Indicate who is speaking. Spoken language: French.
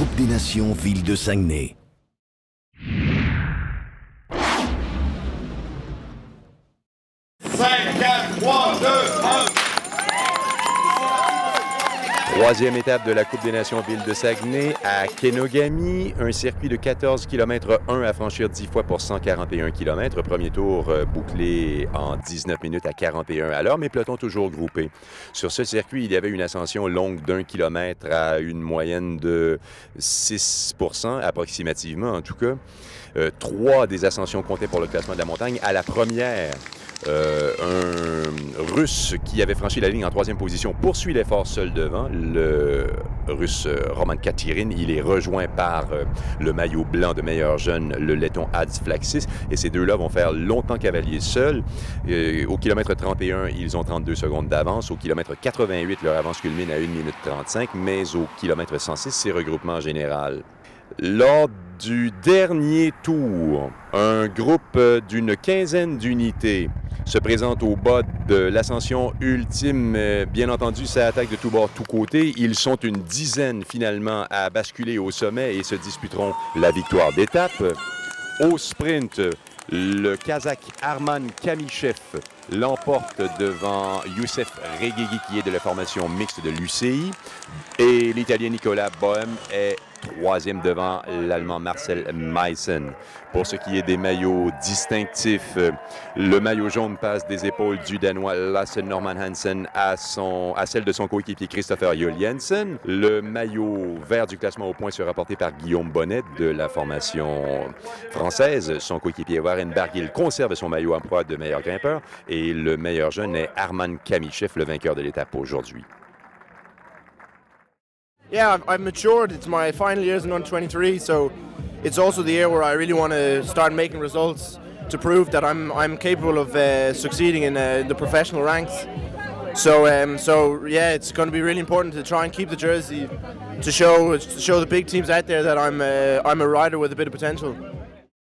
Speaker 1: Coupe des Nations Ville de Saguenay.
Speaker 2: Troisième étape de la Coupe des Nations Ville de Saguenay à Kenogami, un circuit de 14 km 1 à franchir 10 fois pour 141 km. Premier tour bouclé en 19 minutes à 41 à l'heure, mais peloton toujours groupé. Sur ce circuit, il y avait une ascension longue d'1 km à une moyenne de 6 % approximativement en tout cas. 3 des ascensions comptaient pour le classement de la montagne. À la première, un Russe qui avait franchi la ligne en 3e position poursuit l'effort seul devant. Le Russe Roman Katirin, il est rejoint par le maillot blanc de meilleur jeune, le Letton Hadz Flaxis. Et ces deux-là vont faire longtemps cavalier seuls. Au kilomètre 31, ils ont 32 secondes d'avance. Au kilomètre 88, leur avance culmine à 1 minute 35. Mais au kilomètre 106, c'est regroupement général. Lors du dernier tour, un groupe d'une quinzaine d'unités se présente au bas de l'ascension ultime. Bien entendu, ça attaque de tous bords, tous côtés. Ils sont une dizaine finalement à basculer au sommet et se disputeront la victoire d'étape. Au sprint, le Kazakh Arman Kamichev l'emporte devant Youssef Reguegui qui est de la formation mixte de l'UCI et l'Italien Nicolas Bohem est 3e devant l'Allemand Marcel Meissen. Pour ce qui est des maillots distinctifs, le maillot jaune passe des épaules du Danois Lasse Norman Hansen à celle de son coéquipier Christopher Juhl Jensen. Le maillot vert du classement au point sera porté par Guillaume Bonnet de la formation française. Son coéquipier Warren Barguil conserve son maillot en proie de meilleur grimpeur et le meilleur jeune est Arman Kamichev, le vainqueur de l'étape aujourd'hui.
Speaker 3: Yeah, I've matured. It's my final years in under 23, so it's also the year where I really want to start making results to prove that I'm capable of succeeding in the professional ranks. So yeah, it's going to be really important to try and keep the jersey to show the big teams out there that I'm a rider with a bit of potential.